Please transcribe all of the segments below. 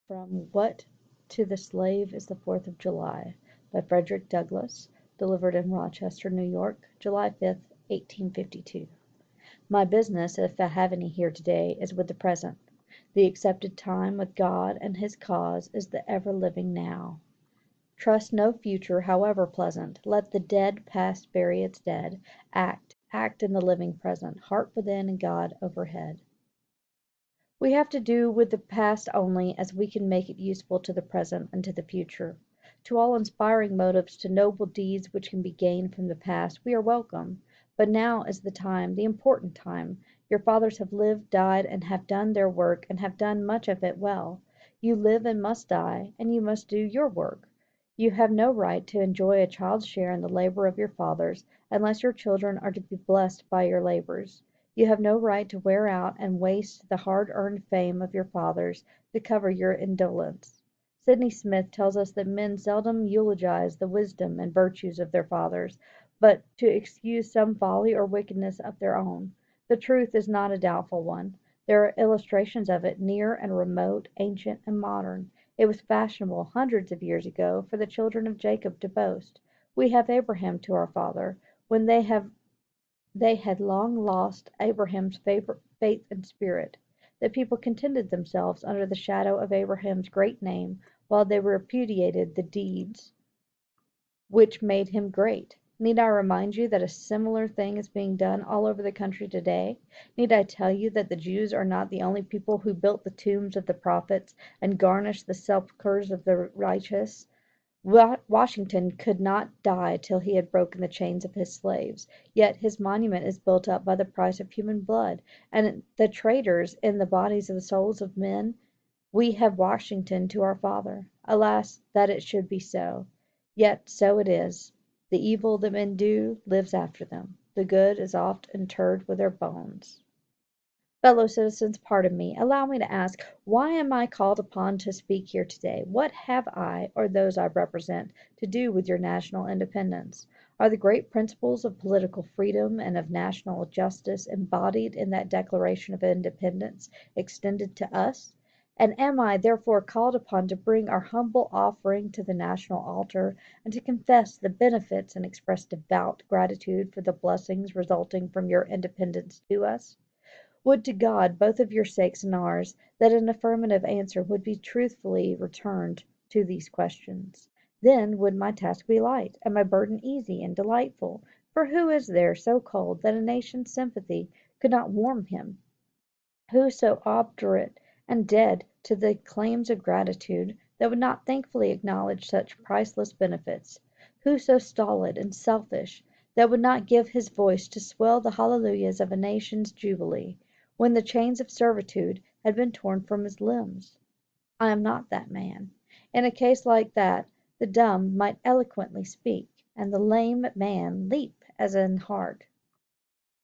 From What to the Slave is the 4th of July by Frederick Douglass, delivered in Rochester, New York, July 5th, 1852. My business, if I have any here today, is with the present. The accepted time with God and his cause is the ever-living now. Trust no future, however pleasant. Let the dead past bury its dead. Act in the living present, heart within and God overhead. We have to do with the past only as we can make it useful to the present and to the future. To all inspiring motives, to noble deeds which can be gained from the past, we are welcome. But now is the time, the important time. Your fathers have lived, died, and have done their work, and have done much of it well. You live and must die, and you must do your work. You have no right to enjoy a child's share in the labor of your fathers, unless your children are to be blessed by your labors. You have no right to wear out and waste the hard-earned fame of your fathers to cover your indolence. Sydney Smith tells us that men seldom eulogize the wisdom and virtues of their fathers, but to excuse some folly or wickedness of their own. The truth is not a doubtful one. There are illustrations of it, near and remote, ancient and modern. It was fashionable hundreds of years ago for the children of Jacob to boast, "We have Abraham to our father," when they had long lost Abraham's faith and spirit. The people contented themselves under the shadow of Abraham's great name, while they repudiated the deeds which made him great. Need I remind you that a similar thing is being done all over the country today? Need I tell you that the Jews are not the only people who built the tombs of the prophets and garnished the sepulchres of the righteous? Washington could not die till he had broken the chains of his slaves, yet his monument is built up by the price of human blood, and the traitors in the bodies of the souls of men. We have Washington to our father. Alas, that it should be so! Yet so it is. The evil that men do lives after them. The good is oft interred with their bones. Fellow citizens, pardon me. Allow me to ask, why am I called upon to speak here today? What have I, or those I represent, to do with your national independence? Are the great principles of political freedom and of national justice embodied in that Declaration of Independence extended to us? And am I therefore called upon to bring our humble offering to the national altar, and to confess the benefits and express devout gratitude for the blessings resulting from your independence to us? Would to God, both of your sakes and ours, that an affirmative answer would be truthfully returned to these questions. Then would my task be light, and my burden easy and delightful. For who is there so cold that a nation's sympathy could not warm him? Who so obdurate and dead to the claims of gratitude that would not thankfully acknowledge such priceless benefits? Who so stolid and selfish that would not give his voice to swell the hallelujahs of a nation's jubilee, when the chains of servitude had been torn from his limbs? I am not that man. In a case like that, the dumb might eloquently speak, and the lame man leap as an hart.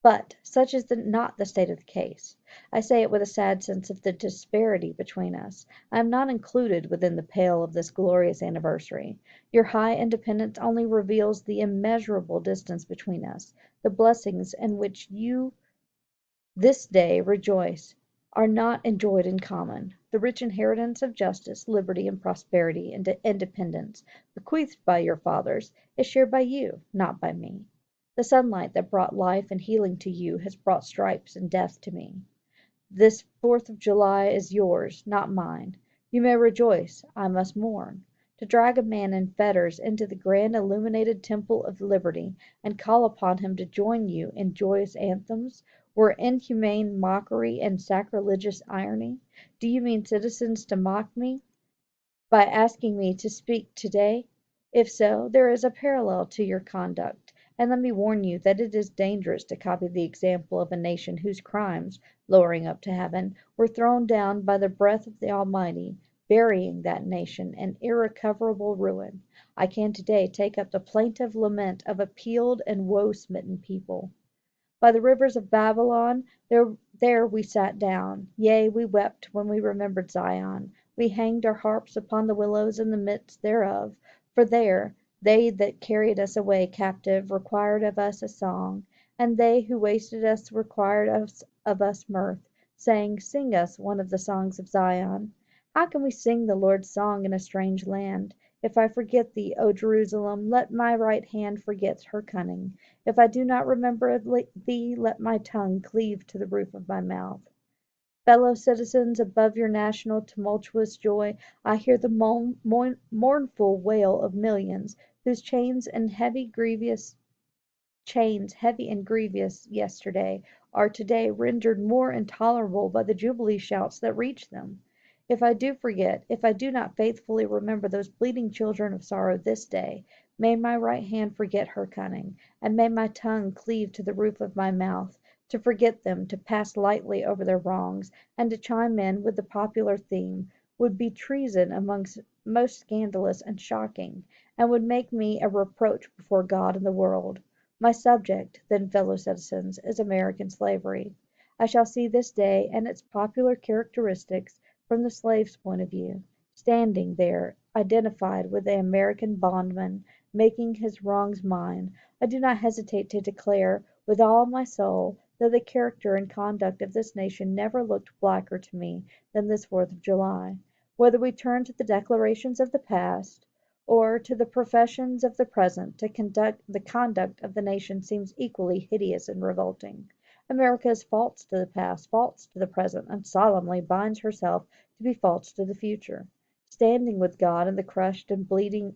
But such is not the state of the case. I say it with a sad sense of the disparity between us. I am not included within the pale of this glorious anniversary. Your high independence only reveals the immeasurable distance between us. The blessings in which you this day rejoice are not enjoyed in common. The rich inheritance of justice, liberty, and prosperity and independence, bequeathed by your fathers, is shared by you, not by me. The sunlight that brought life and healing to you has brought stripes and death to me. This 4th of July is yours, not mine. You may rejoice, I must mourn. To drag a man in fetters into the grand illuminated temple of liberty, and call upon him to join you in joyous anthems, were inhumane mockery and sacrilegious irony. Do you mean, citizens, to mock me by asking me to speak today? If so, there is a parallel to your conduct, and let me warn you that it is dangerous to copy the example of a nation whose crimes, lowering up to heaven, were thrown down by the breath of the Almighty, burying that nation in irrecoverable ruin. I can today take up the plaintive lament of a peeled and woe-smitten people. By the rivers of Babylon, there we sat down. Yea, we wept when we remembered Zion. We hanged our harps upon the willows in the midst thereof. For there, they that carried us away captive required of us a song, and they who wasted us required of us mirth, saying, Sing us one of the songs of Zion. How can we sing the Lord's song in a strange land? If I forget thee, O Jerusalem, let my right hand forget her cunning. If I do not remember thee, let my tongue cleave to the roof of my mouth. Fellow citizens, above your national tumultuous joy, I hear the mournful wail of millions, whose chains heavy and grievous yesterday, are today rendered more intolerable by the jubilee shouts that reach them. If I do forget, if I do not faithfully remember those bleeding children of sorrow this day, may my right hand forget her cunning, and may my tongue cleave to the roof of my mouth. To forget them, to pass lightly over their wrongs, and to chime in with the popular theme, would be treason amongst most scandalous and shocking, and would make me a reproach before God and the world. My subject, then, fellow citizens, is American slavery. I shall see this day and its popular characteristics from the slave's point of view, standing there identified with the American bondman, making his wrongs mine. I do not hesitate to declare, with all my soul, that the character and conduct of this nation never looked blacker to me than this 4th of July. Whether we turn to the declarations of the past, or to the professions of the present, the conduct of the nation seems equally hideous and revolting. America is false to the past, false to the present, and solemnly binds herself to be false to the future. Standing with God and the crushed and bleeding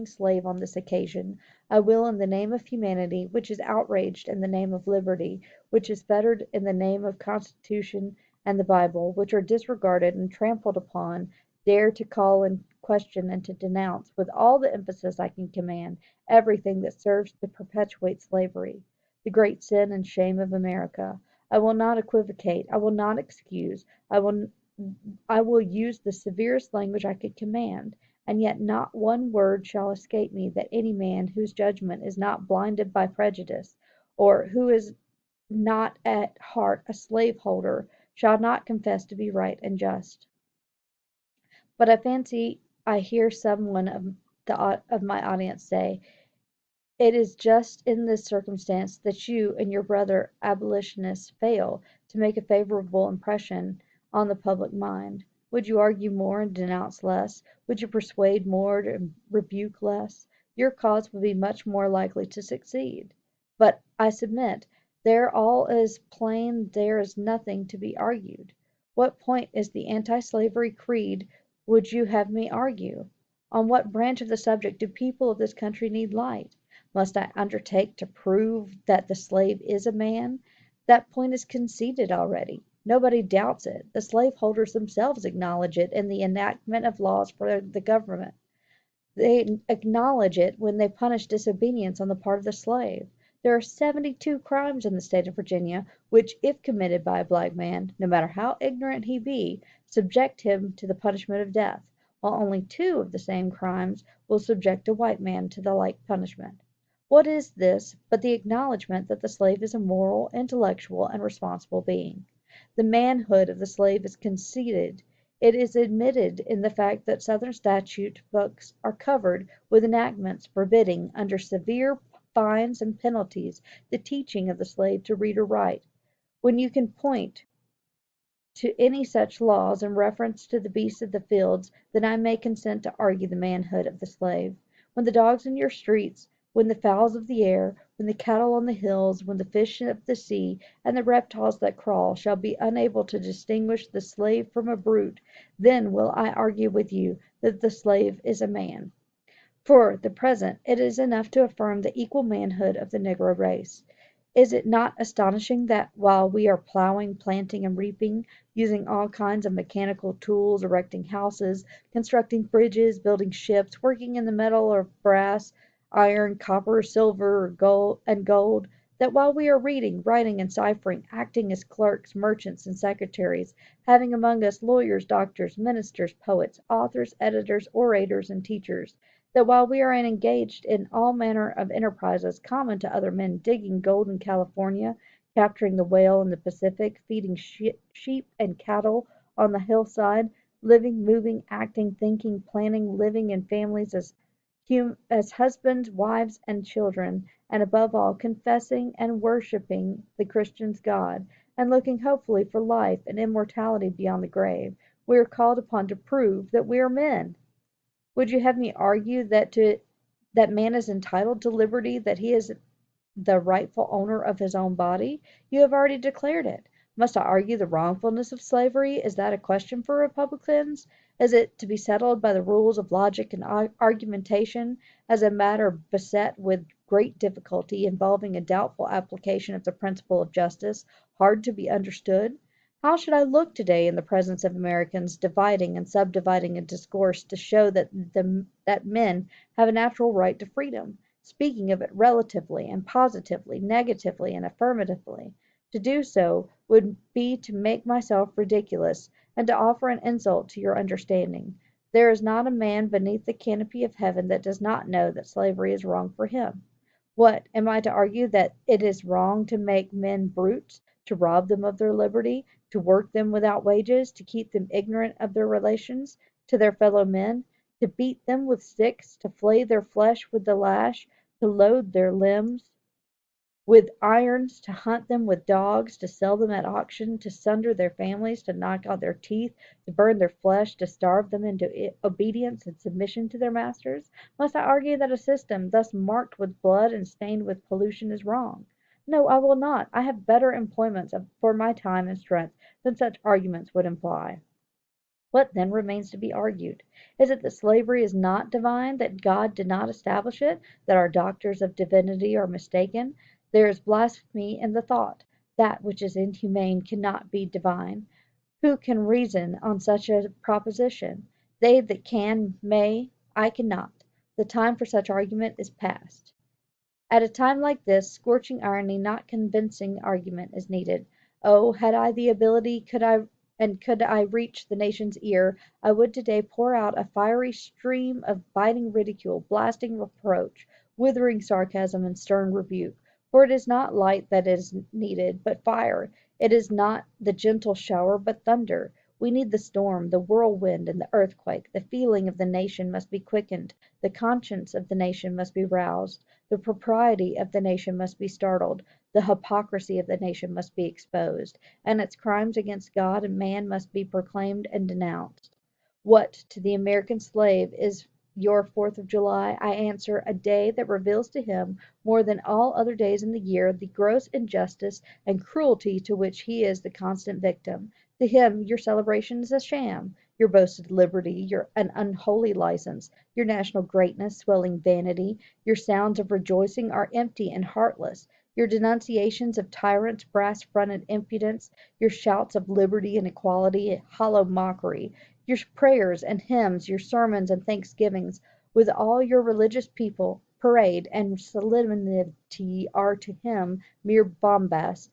slave on this occasion, I will, in the name of humanity, which is outraged, in the name of liberty, which is fettered, in the name of Constitution and the Bible, which are disregarded and trampled upon, dare to call in question and to denounce, with all the emphasis I can command, everything that serves to perpetuate slavery, the great sin and shame of America. I will not equivocate, I will not excuse, I will use the severest language I could command, and yet not one word shall escape me that any man whose judgment is not blinded by prejudice, or who is not at heart a slaveholder, shall not confess to be right and just. But I fancy I hear some one of my audience say, it is just in this circumstance that you and your brother abolitionists fail to make a favorable impression on the public mind. Would you argue more and denounce less? Would you persuade more and rebuke less? Your cause would be much more likely to succeed. But I submit, there all is plain, there is nothing to be argued. What point is the anti-slavery creed would you have me argue? On what branch of the subject do people of this country need light? Must I undertake to prove that the slave is a man? That point is conceded already. Nobody doubts it. The slaveholders themselves acknowledge it in the enactment of laws for the government. They acknowledge it when they punish disobedience on the part of the slave. There are 72 crimes in the state of Virginia which, if committed by a black man, no matter how ignorant he be, subject him to the punishment of death, while only 2 of the same crimes will subject a white man to the like punishment. What is this but the acknowledgment that the slave is a moral, intellectual, and responsible being? The manhood of the slave is conceded. It is admitted in the fact that Southern statute books are covered with enactments forbidding, under severe fines and penalties, the teaching of the slave to read or write. When you can point to any such laws in reference to the beasts of the fields, then I may consent to argue the manhood of the slave. When the dogs in your streets, when the fowls of the air, when the cattle on the hills, when the fish of the sea, and the reptiles that crawl, shall be unable to distinguish the slave from a brute, then will I argue with you that the slave is a man. For the present, it is enough to affirm the equal manhood of the negro race. Is it not astonishing that, while we are plowing, planting, and reaping, using all kinds of mechanical tools, erecting houses, constructing bridges, building ships, working in the metal or brass, iron, copper, silver, and gold, that while we are reading, writing, and ciphering, acting as clerks, merchants, and secretaries, having among us lawyers, doctors, ministers, poets, authors, editors, orators, and teachers, that while we are engaged in all manner of enterprises common to other men, digging gold in California, capturing the whale in the Pacific, feeding sheep and cattle on the hillside, living, moving, acting, thinking, planning, living in families as husbands, wives, and children, and above all, confessing and worshipping the Christian's God, and looking hopefully for life and immortality beyond the grave, we are called upon to prove that we are men. Would you have me argue that man is entitled to liberty, that he is the rightful owner of his own body? You have already declared it. Must I argue the wrongfulness of slavery? Is that a question for Republicans? Is it to be settled by the rules of logic and argumentation, as a matter beset with great difficulty, involving a doubtful application of the principle of justice, hard to be understood? How should I look today in the presence of Americans, dividing and subdividing a discourse to show that men have a natural right to freedom, speaking of it relatively and positively, negatively and affirmatively? To do so would be to make myself ridiculous, and to offer an insult to your understanding. There is not a man beneath the canopy of heaven that does not know that slavery is wrong for him. What, am I to argue that it is wrong to make men brutes, to rob them of their liberty, to work them without wages, to keep them ignorant of their relations to their fellow men, to beat them with sticks, to flay their flesh with the lash, to load their limbs with irons, to hunt them with dogs, to sell them at auction, to sunder their families, to knock out their teeth, to burn their flesh, to starve them into obedience and submission to their masters? Must I argue that a system thus marked with blood and stained with pollution is wrong? No, I will not. I have better employments for my time and strength than such arguments would imply. What then remains to be argued? Is it that slavery is not divine, that God did not establish it, that our doctors of divinity are mistaken? There is blasphemy in the thought. That which is inhumane cannot be divine. Who can reason on such a proposition? They that can may, I cannot. The time for such argument is past. At a time like this, scorching irony, not convincing argument, is needed. Oh, had I the ability, could I reach the nation's ear, I would today pour out a fiery stream of biting ridicule, blasting reproach, withering sarcasm, and stern rebuke. For it is not light that is needed, but fire. It is not the gentle shower, but thunder. We need the storm, the whirlwind, and the earthquake. The feeling of the nation must be quickened, the conscience of the nation must be roused, the propriety of the nation must be startled, the hypocrisy of the nation must be exposed, and its crimes against God and man must be proclaimed and denounced. What, to the American slave, is your 4th of July? I answer, a day that reveals to him, more than all other days in the year, the gross injustice and cruelty to which he is the constant victim. To him your celebration is a sham, your boasted liberty an unholy license, your national greatness swelling vanity, your sounds of rejoicing are empty and heartless, your denunciations of tyrants brass-fronted impudence, your shouts of liberty and equality hollow mockery, your prayers and hymns, your sermons and thanksgivings, with all your religious people, parade and solemnity are to him mere bombast,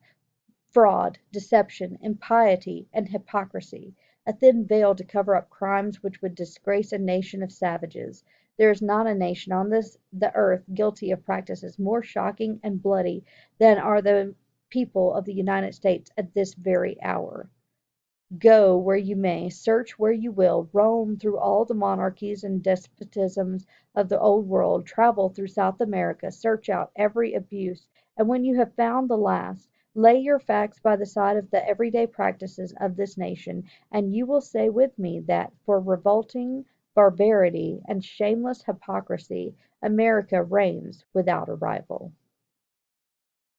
fraud, deception, impiety, and hypocrisy, a thin veil to cover up crimes which would disgrace a nation of savages. There is not a nation on the earth guilty of practices more shocking and bloody than are the people of the United States at this very hour. Go where you may, search where you will, roam through all the monarchies and despotisms of the Old World, travel through South America, search out every abuse, and when you have found the last, lay your facts by the side of the everyday practices of this nation, and you will say with me that, for revolting barbarity and shameless hypocrisy, America reigns without a rival.